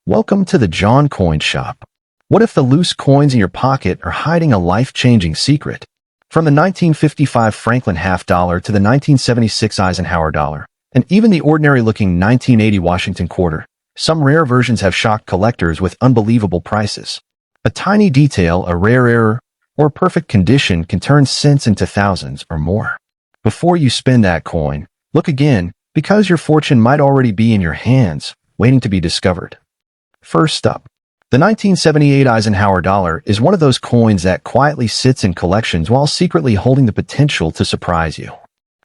Welcome to the John Coin Shop. What if the loose coins in your pocket are hiding a life-changing secret? From the 1955 Franklin half dollar to the 1976 Eisenhower dollar, and even the ordinary-looking 1980 Washington quarter, some rare versions have shocked collectors with unbelievable prices. A tiny detail, a rare error, or a perfect condition can turn cents into thousands or more. Before you spend that coin, look again, because your fortune might already be in your hands, waiting to be discovered. First up, the 1978 Eisenhower Dollar is one of those coins that quietly sits in collections while secretly holding the potential to surprise you.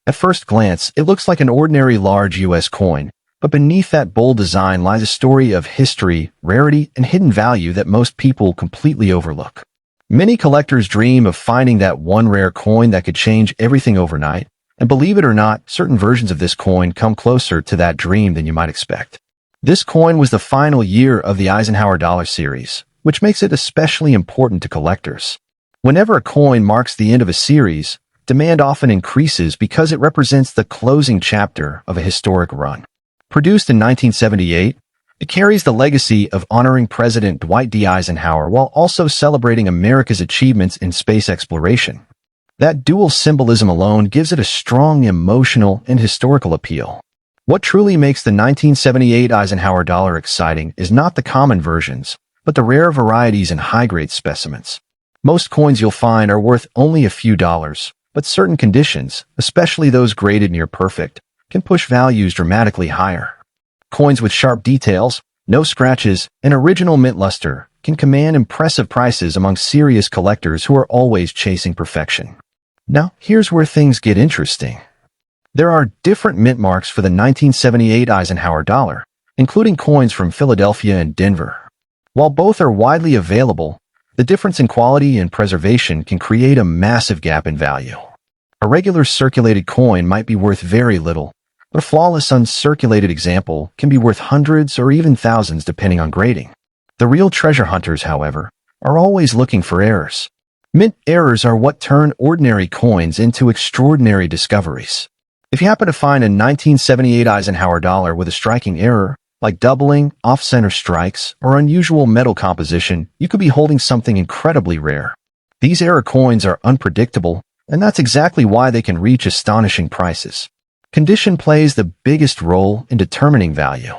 At first glance, it looks like an ordinary large U.S. coin, but beneath that bold design lies a story of history, rarity, and hidden value that most people completely overlook. Many collectors dream of finding that one rare coin that could change everything overnight, and believe it or not, certain versions of this coin come closer to that dream than you might expect. This coin was the final year of the Eisenhower Dollar series, which makes it especially important to collectors. Whenever a coin marks the end of a series, demand often increases because it represents the closing chapter of a historic run. Produced in 1978, it carries the legacy of honoring President Dwight D. Eisenhower while also celebrating America's achievements in space exploration. That dual symbolism alone gives it a strong emotional and historical appeal. What truly makes the 1978 Eisenhower Dollar exciting is not the common versions, but the rare varieties and high-grade specimens. Most coins you'll find are worth only a few dollars, but certain conditions, especially those graded near perfect, can push values dramatically higher. Coins with sharp details, no scratches, and original mint luster can command impressive prices among serious collectors who are always chasing perfection. Now, here's where things get interesting. There are different mint marks for the 1978 Eisenhower Dollar, including coins from Philadelphia and Denver. While both are widely available, the difference in quality and preservation can create a massive gap in value. A regular circulated coin might be worth very little, but a flawless uncirculated example can be worth hundreds or even thousands depending on grading. The real treasure hunters, however, are always looking for errors. Mint errors are what turn ordinary coins into extraordinary discoveries. If you happen to find a 1978 Eisenhower Dollar with a striking error, like doubling, off-center strikes, or unusual metal composition, you could be holding something incredibly rare. These error coins are unpredictable, and that's exactly why they can reach astonishing prices. Condition plays the biggest role in determining value.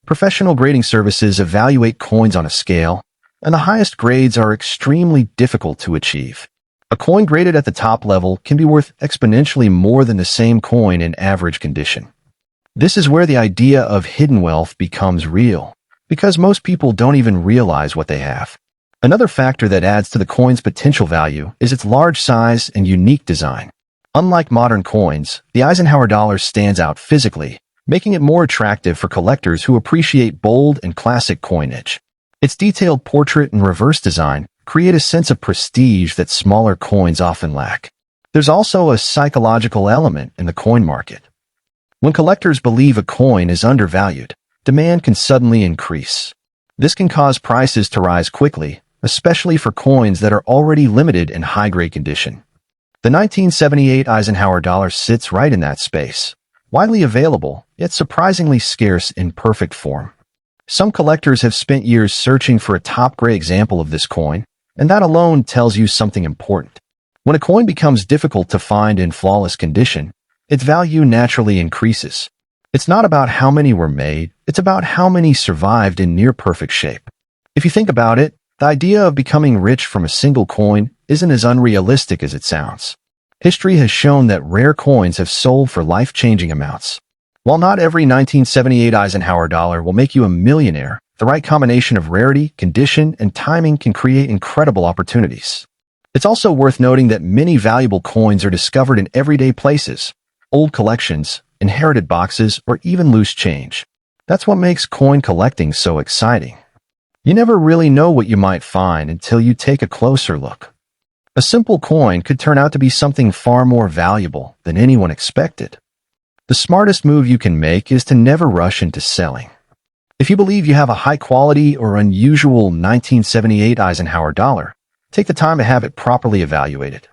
Professional grading services evaluate coins on a scale, and the highest grades are extremely difficult to achieve. A coin graded at the top level can be worth exponentially more than the same coin in average condition. This is where the idea of hidden wealth becomes real, because most people don't even realize what they have. Another factor that adds to the coin's potential value is its large size and unique design. Unlike modern coins, the Eisenhower Dollar stands out physically, making it more attractive for collectors who appreciate bold and classic coinage. Its detailed portrait and reverse design create a sense of prestige that smaller coins often lack. There's also a psychological element in the coin market. When collectors believe a coin is undervalued, demand can suddenly increase. This can cause prices to rise quickly, especially for coins that are already limited in high-grade condition. The 1978 Eisenhower Dollar sits right in that space, widely available, yet surprisingly scarce in perfect form. Some collectors have spent years searching for a top-grade example of this coin, and that alone tells you something important. When a coin becomes difficult to find in flawless condition, its value naturally increases. It's not about how many were made, it's about how many survived in near-perfect shape. If you think about it, the idea of becoming rich from a single coin isn't as unrealistic as it sounds. History has shown that rare coins have sold for life-changing amounts. While not every 1978 Eisenhower Dollar will make you a millionaire, the right combination of rarity, condition, and timing can create incredible opportunities. It's also worth noting that many valuable coins are discovered in everyday places, old collections, inherited boxes, or even loose change. That's what makes coin collecting so exciting. You never really know what you might find until you take a closer look. A simple coin could turn out to be something far more valuable than anyone expected. The smartest move you can make is to never rush into selling. If you believe you have a high-quality or unusual 1978 Eisenhower Dollar, take the time to have it properly evaluated.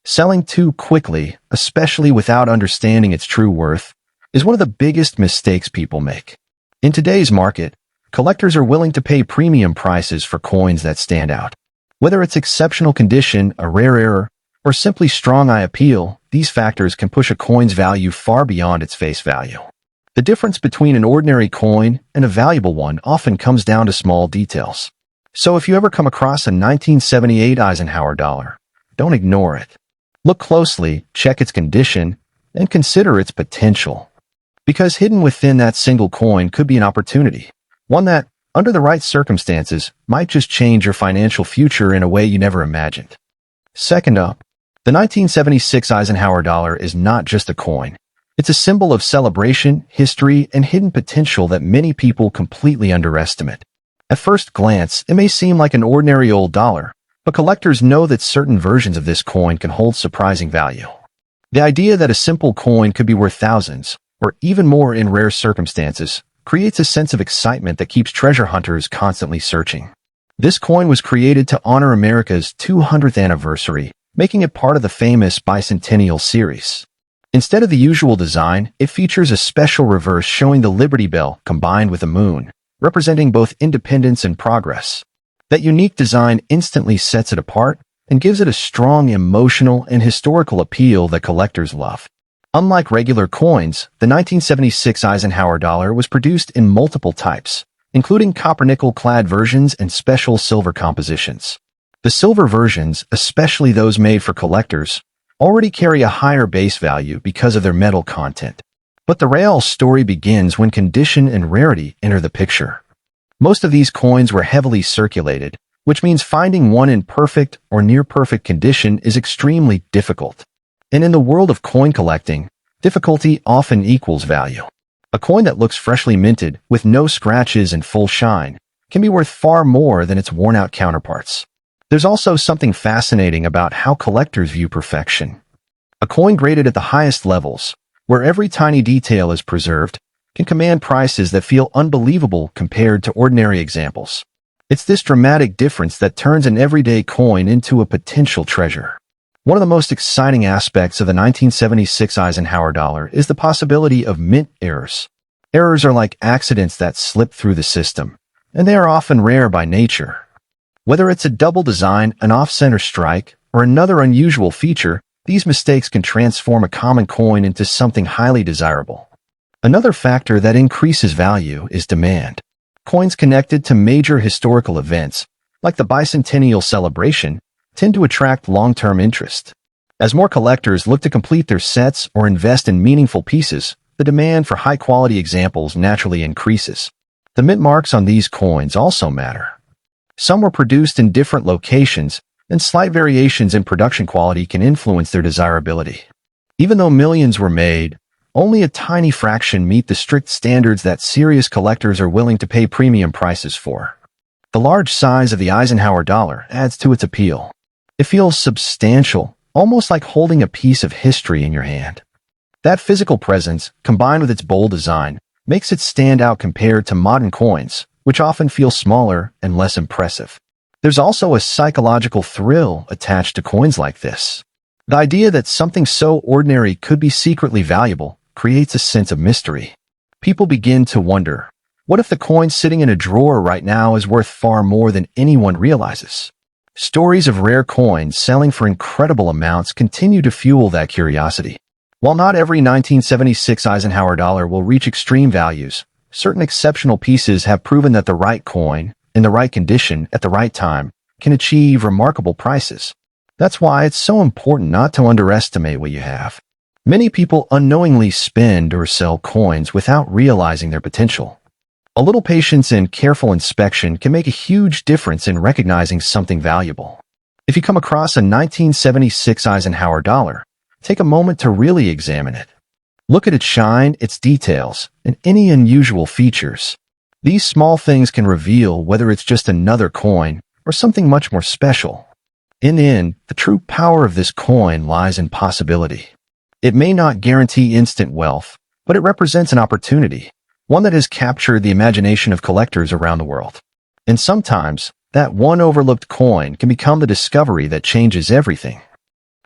Selling too quickly, especially without understanding its true worth, is one of the biggest mistakes people make. In today's market, Collectors are willing to pay premium prices for coins that stand out. Whether it's exceptional condition, a rare error, or simply strong eye appeal, these factors can push a coin's value far beyond its face value. The difference between an ordinary coin and a valuable one often comes down to small details. So if you ever come across a 1978 Eisenhower dollar, don't ignore it. Look closely, check its condition, and consider its potential. Because hidden within that single coin could be an opportunity, one that, under the right circumstances, might just change your financial future in a way you never imagined. Second up, the 1976 Eisenhower dollar is not just a coin. It's a symbol of celebration, history, and hidden potential that many people completely underestimate. At first glance, it may seem like an ordinary old dollar, but collectors know that certain versions of this coin can hold surprising value. The idea that a simple coin could be worth thousands, or even more in rare circumstances, creates a sense of excitement that keeps treasure hunters constantly searching. This coin was created to honor America's 200th anniversary, making it part of the famous bicentennial series. Instead of the usual design, it features a special reverse showing the Liberty Bell combined with a moon, representing both independence and progress. That unique design instantly sets it apart and gives it a strong emotional and historical appeal that collectors love. Unlike regular coins, the 1976 Eisenhower dollar was produced in multiple types, including copper-nickel-clad versions and special silver compositions. The silver versions, especially those made for collectors, already carry a higher base value because of their metal content. But the real story begins when condition and rarity enter the picture. Most of these coins were heavily circulated, which means finding one in perfect or near-perfect condition is extremely difficult. And in the world of coin collecting, difficulty often equals value. A coin that looks freshly minted, with no scratches and full shine, can be worth far more than its worn-out counterparts. There's also something fascinating about how collectors view perfection. A coin graded at the highest levels, where every tiny detail is preserved, can command prices that feel unbelievable compared to ordinary examples. It's this dramatic difference that turns an everyday coin into a potential treasure. One of the most exciting aspects of the 1976 Eisenhower dollar is the possibility of mint errors. Errors are like accidents that slip through the system, and they are often rare by nature. Whether it's a double design, an off-center strike, or another unusual feature, these mistakes can transform a common coin into something highly desirable. Another factor that increases value is demand. Coins connected to major historical events, like the bicentennial celebration, tend to attract long-term interest. As more collectors look to complete their sets or invest in meaningful pieces, the demand for high-quality examples naturally increases. The mint marks on these coins also matter. Some were produced in different locations, and slight variations in production quality can influence their desirability. Even though millions were made, only a tiny fraction meet the strict standards that serious collectors are willing to pay premium prices for. The large size of the Eisenhower dollar adds to its appeal. It feels substantial, almost like holding a piece of history in your hand. That physical presence, combined with its bold design, makes it stand out compared to modern coins, which often feel smaller and less impressive. There's also a psychological thrill attached to coins like this. The idea that something so ordinary could be secretly valuable creates a sense of mystery. People begin to wonder, what if the coin sitting in a drawer right now is worth far more than anyone realizes? Stories of rare coins selling for incredible amounts continue to fuel that curiosity. While not every 1976 Eisenhower dollar will reach extreme values, certain exceptional pieces have proven that the right coin, in the right condition, at the right time, can achieve remarkable prices. That's why it's so important not to underestimate what you have. Many people unknowingly spend or sell coins without realizing their potential. A little patience and careful inspection can make a huge difference in recognizing something valuable. If you come across a 1976 Eisenhower dollar, take a moment to really examine it. Look at its shine, its details, and any unusual features. These small things can reveal whether it's just another coin or something much more special. In the end, the true power of this coin lies in possibility. It may not guarantee instant wealth, but it represents an opportunity, one that has captured the imagination of collectors around the world. And sometimes, that one overlooked coin can become the discovery that changes everything.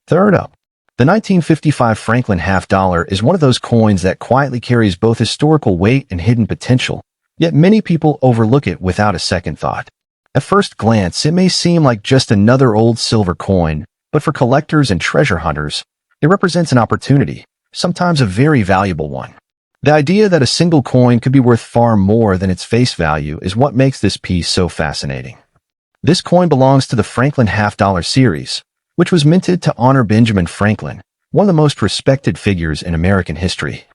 Third up, the 1955 Franklin half dollar is one of those coins that quietly carries both historical weight and hidden potential, Yet many people overlook it without a second thought. At first glance, it may seem like just another old silver coin, but for collectors and treasure hunters, it represents an opportunity, sometimes a very valuable one. The idea that a single coin could be worth far more than its face value is what makes this piece so fascinating. This coin belongs to the Franklin half-dollar series, which was minted to honor Benjamin Franklin, one of the most respected figures in American history.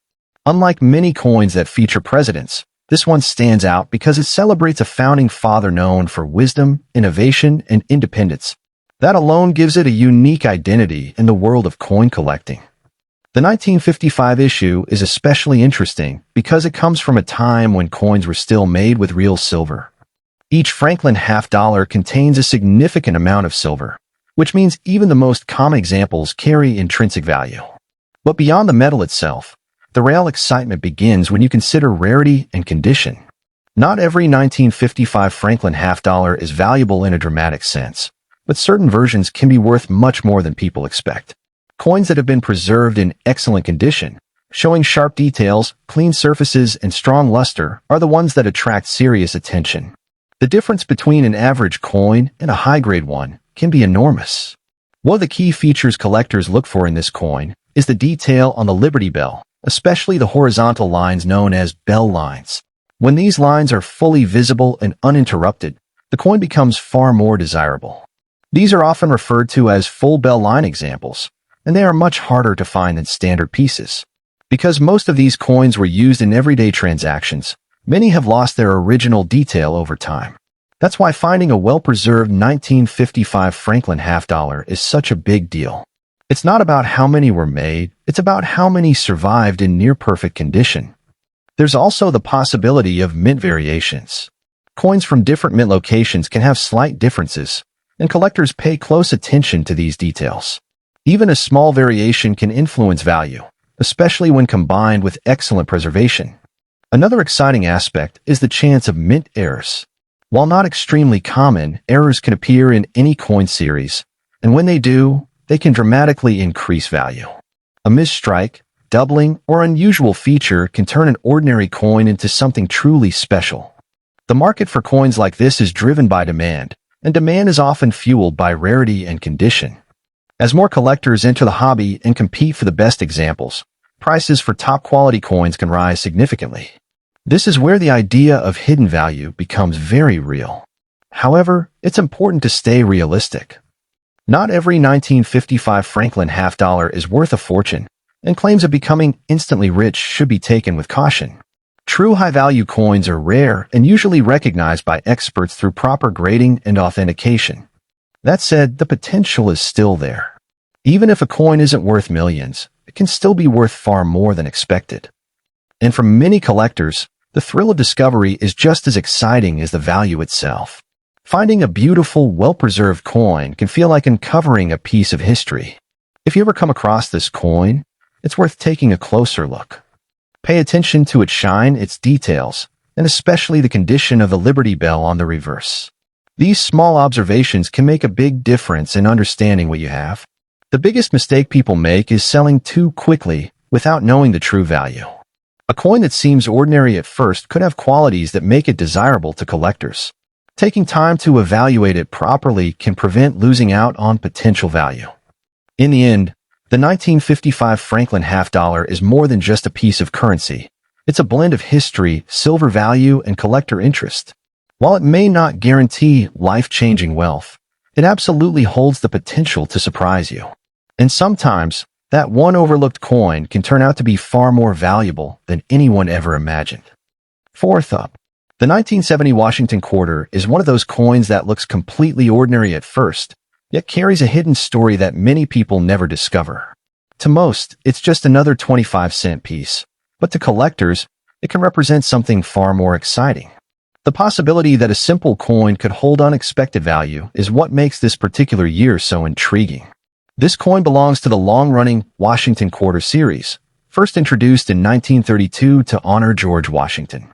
Unlike many coins that feature presidents, this one stands out because it celebrates a founding father known for wisdom, innovation, and independence. That alone gives it a unique identity in the world of coin collecting. The 1955 issue is especially interesting because it comes from a time when coins were still made with real silver. Each Franklin half-dollar contains a significant amount of silver, which means even the most common examples carry intrinsic value. But beyond the metal itself, the real excitement begins when you consider rarity and condition. Not every 1955 Franklin half-dollar is valuable in a dramatic sense, but certain versions can be worth much more than people expect. Coins that have been preserved in excellent condition, showing sharp details, clean surfaces, and strong luster, are the ones that attract serious attention. The difference between an average coin and a high-grade one can be enormous. One of the key features collectors look for in this coin is the detail on the Liberty Bell, especially the horizontal lines known as bell lines. When these lines are fully visible and uninterrupted, the coin becomes far more desirable. These are often referred to as full bell line examples, and they are much harder to find than standard pieces. Because most of these coins were used in everyday transactions, many have lost their original detail over time. That's why finding a well-preserved 1955 Franklin half-dollar is such a big deal. It's not about how many were made, it's about how many survived in near-perfect condition. There's also the possibility of mint variations. Coins from different mint locations can have slight differences, and collectors pay close attention to these details. Even a small variation can influence value, especially when combined with excellent preservation. Another exciting aspect is the chance of mint errors. While not extremely common, errors can appear in any coin series, and when they do, they can dramatically increase value. A misstrike, doubling, or unusual feature can turn an ordinary coin into something truly special. The market for coins like this is driven by demand, and demand is often fueled by rarity and condition. As more collectors enter the hobby and compete for the best examples, prices for top-quality coins can rise significantly. This is where the idea of hidden value becomes very real. However, it's important to stay realistic. Not every 1955 Franklin half-dollar is worth a fortune, and claims of becoming instantly rich should be taken with caution. True high-value coins are rare and usually recognized by experts through proper grading and authentication. That said, the potential is still there. Even if a coin isn't worth millions, it can still be worth far more than expected. And for many collectors, the thrill of discovery is just as exciting as the value itself. Finding a beautiful, well-preserved coin can feel like uncovering a piece of history. If you ever come across this coin, it's worth taking a closer look. Pay attention to its shine, its details, and especially the condition of the Liberty Bell on the reverse. These small observations can make a big difference in understanding what you have. The biggest mistake people make is selling too quickly without knowing the true value. A coin that seems ordinary at first could have qualities that make it desirable to collectors. Taking time to evaluate it properly can prevent losing out on potential value. In the end, the 1955 Franklin half-dollar is more than just a piece of currency. It's a blend of history, silver value, and collector interest. While it may not guarantee life-changing wealth, it absolutely holds the potential to surprise you. And sometimes, that one overlooked coin can turn out to be far more valuable than anyone ever imagined. Fourth up, the 1970 Washington quarter is one of those coins that looks completely ordinary at first, yet carries a hidden story that many people never discover. To most, it's just another 25-cent piece, but to collectors, it can represent something far more exciting. The possibility that a simple coin could hold unexpected value is what makes this particular year so intriguing. This coin belongs to the long-running Washington Quarter series, first introduced in 1932 to honor George Washington.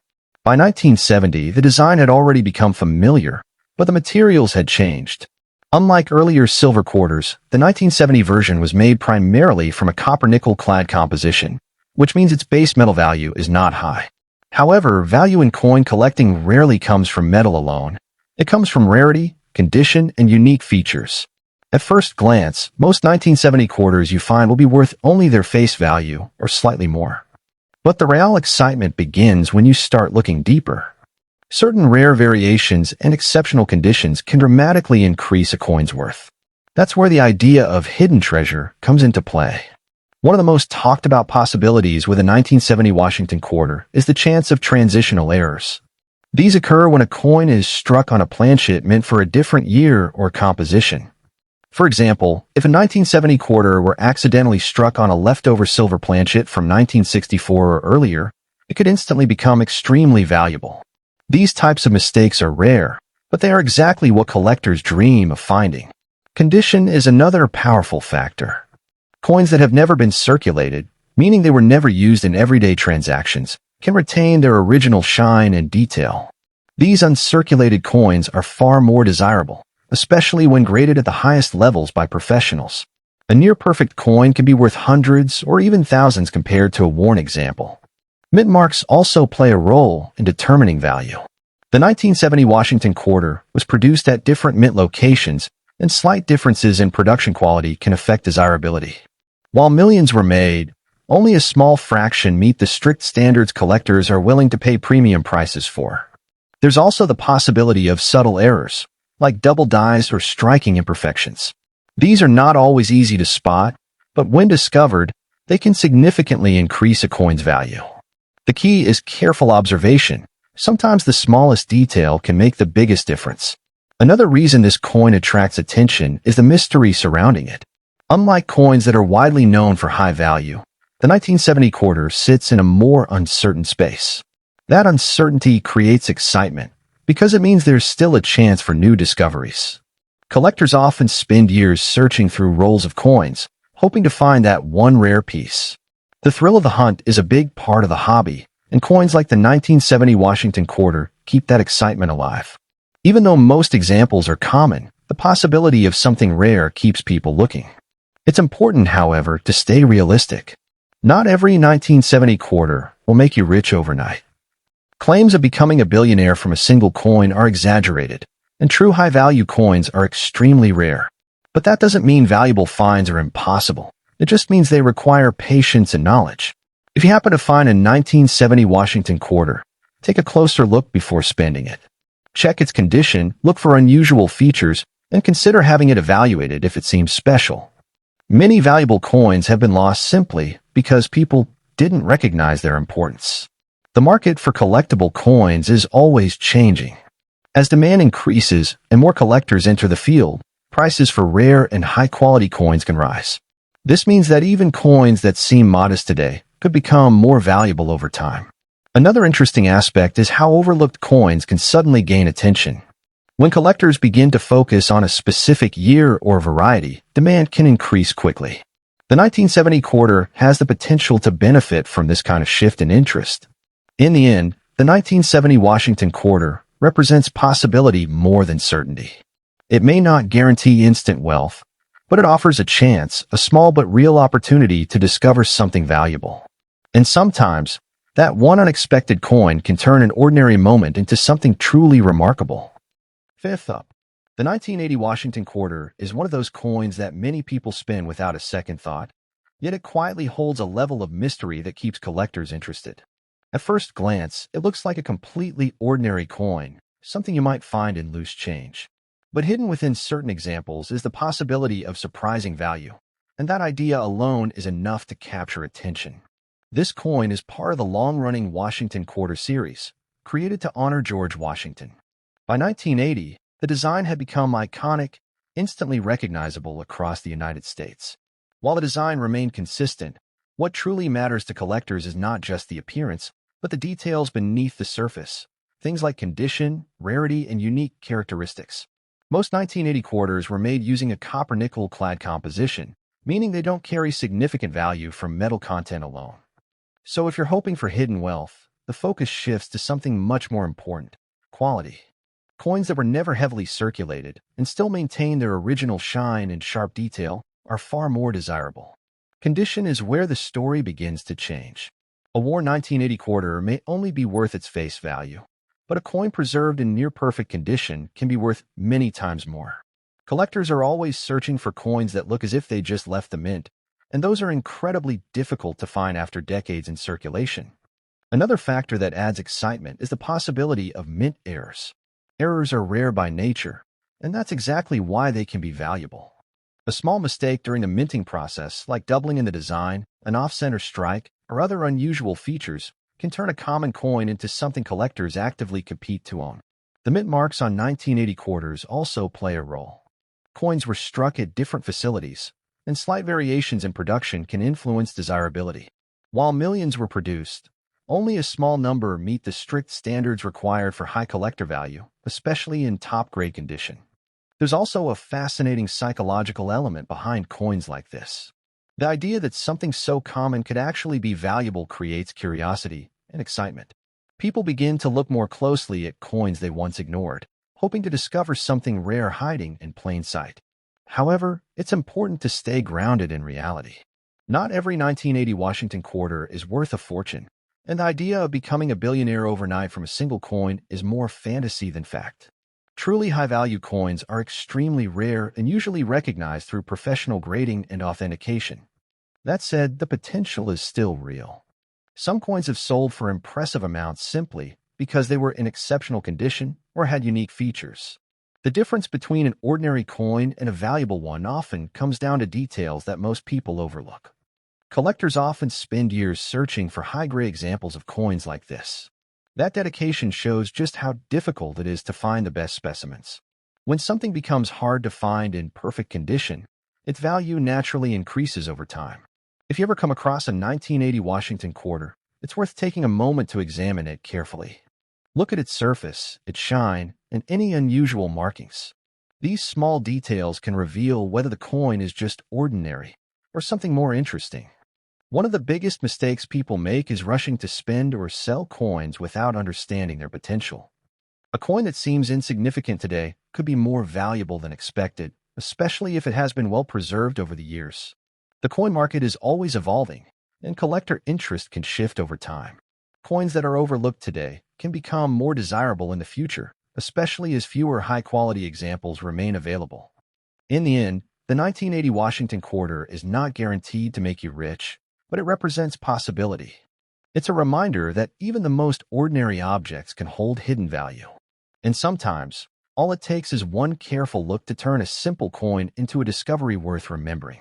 By 1970, the design had already become familiar, but the materials had changed. Unlike earlier silver quarters, the 1970 version was made primarily from a copper-nickel clad composition, which means its base metal value is not high. However, value in coin collecting rarely comes from metal alone. It comes from rarity, condition, and unique features. At first glance, most 1970 quarters you find will be worth only their face value or slightly more. But the real excitement begins when you start looking deeper. Certain rare variations and exceptional conditions can dramatically increase a coin's worth. That's where the idea of hidden treasure comes into play. One of the most talked about possibilities with a 1970 Washington quarter is the chance of transitional errors. These occur when a coin is struck on a planchet meant for a different year or composition. For example, if a 1970 quarter were accidentally struck on a leftover silver planchet from 1964 or earlier, it could instantly become extremely valuable. These types of mistakes are rare, but they are exactly what collectors dream of finding. Condition is another powerful factor. Coins that have never been circulated, meaning they were never used in everyday transactions, can retain their original shine and detail. These uncirculated coins are far more desirable, especially when graded at the highest levels by professionals. A near-perfect coin can be worth hundreds or even thousands compared to a worn example. Mint marks also play a role in determining value. The 1970 Washington quarter was produced at different mint locations, and slight differences in production quality can affect desirability. While millions were made, only a small fraction meet the strict standards collectors are willing to pay premium prices for. There's also the possibility of subtle errors, like double dies or striking imperfections. These are not always easy to spot, but when discovered, they can significantly increase a coin's value. The key is careful observation. Sometimes the smallest detail can make the biggest difference. Another reason this coin attracts attention is the mystery surrounding it. Unlike coins that are widely known for high value, the 1970 quarter sits in a more uncertain space. That uncertainty creates excitement because it means there's still a chance for new discoveries. Collectors often spend years searching through rolls of coins, hoping to find that one rare piece. The thrill of the hunt is a big part of the hobby, and coins like the 1970 Washington quarter keep that excitement alive. Even though most examples are common, the possibility of something rare keeps people looking. It's important, however, to stay realistic. Not every 1970 quarter will make you rich overnight. Claims of becoming a billionaire from a single coin are exaggerated, and true high-value coins are extremely rare. But that doesn't mean valuable finds are impossible. It just means they require patience and knowledge. If you happen to find a 1970 Washington quarter, take a closer look before spending it. Check its condition, look for unusual features, and consider having it evaluated if it seems special. Many valuable coins have been lost simply because people didn't recognize their importance. The market for collectible coins is always changing. As demand increases and more collectors enter the field, prices for rare and high-quality coins can rise. This means that even coins that seem modest today could become more valuable over time. Another interesting aspect is how overlooked coins can suddenly gain attention. When collectors begin to focus on a specific year or variety, demand can increase quickly. The 1970 quarter has the potential to benefit from this kind of shift in interest. In the end, the 1970 Washington quarter represents possibility more than certainty. It may not guarantee instant wealth, but it offers a chance, a small but real opportunity to discover something valuable. And sometimes, that one unexpected coin can turn an ordinary moment into something truly remarkable. Fifth up, the 1980 Washington quarter is one of those coins that many people spend without a second thought, yet it quietly holds a level of mystery that keeps collectors interested. At first glance, it looks like a completely ordinary coin, something you might find in loose change. But hidden within certain examples is the possibility of surprising value, and that idea alone is enough to capture attention. This coin is part of the long-running Washington Quarter series, created to honor George Washington. By 1980, the design had become iconic, instantly recognizable across the United States. While the design remained consistent, what truly matters to collectors is not just the appearance, but the details beneath the surface, things like condition, rarity, and unique characteristics. Most 1980 quarters were made using a copper-nickel clad composition, meaning they don't carry significant value from metal content alone. So if you're hoping for hidden wealth, the focus shifts to something much more important: quality. Coins that were never heavily circulated and still maintain their original shine and sharp detail are far more desirable. Condition is where the story begins to change. A worn 1980 quarter may only be worth its face value, but a coin preserved in near-perfect condition can be worth many times more. Collectors are always searching for coins that look as if they just left the mint, and those are incredibly difficult to find after decades in circulation. Another factor that adds excitement is the possibility of mint errors. Errors are rare by nature, and that's exactly why they can be valuable. A small mistake during the minting process, like doubling in the design, an off-center strike, or other unusual features, can turn a common coin into something collectors actively compete to own. The mint marks on 1980 quarters also play a role. Coins were struck at different facilities, and slight variations in production can influence desirability. While millions were produced, only a small number meet the strict standards required for high collector value, especially in top-grade condition. There's also a fascinating psychological element behind coins like this. The idea that something so common could actually be valuable creates curiosity and excitement. People begin to look more closely at coins they once ignored, hoping to discover something rare hiding in plain sight. However, it's important to stay grounded in reality. Not every 1980 Washington quarter is worth a fortune, and the idea of becoming a billionaire overnight from a single coin is more fantasy than fact. Truly high-value coins are extremely rare and usually recognized through professional grading and authentication. That said, the potential is still real. Some coins have sold for impressive amounts simply because they were in exceptional condition or had unique features. The difference between an ordinary coin and a valuable one often comes down to details that most people overlook. Collectors often spend years searching for high-grade examples of coins like this. That dedication shows just how difficult it is to find the best specimens. When something becomes hard to find in perfect condition, its value naturally increases over time. If you ever come across a 1980 Washington quarter, it's worth taking a moment to examine it carefully. Look at its surface, its shine, and any unusual markings. These small details can reveal whether the coin is just ordinary or something more interesting. One of the biggest mistakes people make is rushing to spend or sell coins without understanding their potential. A coin that seems insignificant today could be more valuable than expected, especially if it has been well preserved over the years. The coin market is always evolving, and collector interest can shift over time. Coins that are overlooked today can become more desirable in the future, especially as fewer high-quality examples remain available. In the end, the 1980 Washington quarter is not guaranteed to make you rich, but it represents possibility. It's a reminder that even the most ordinary objects can hold hidden value. And sometimes, all it takes is one careful look to turn a simple coin into a discovery worth remembering.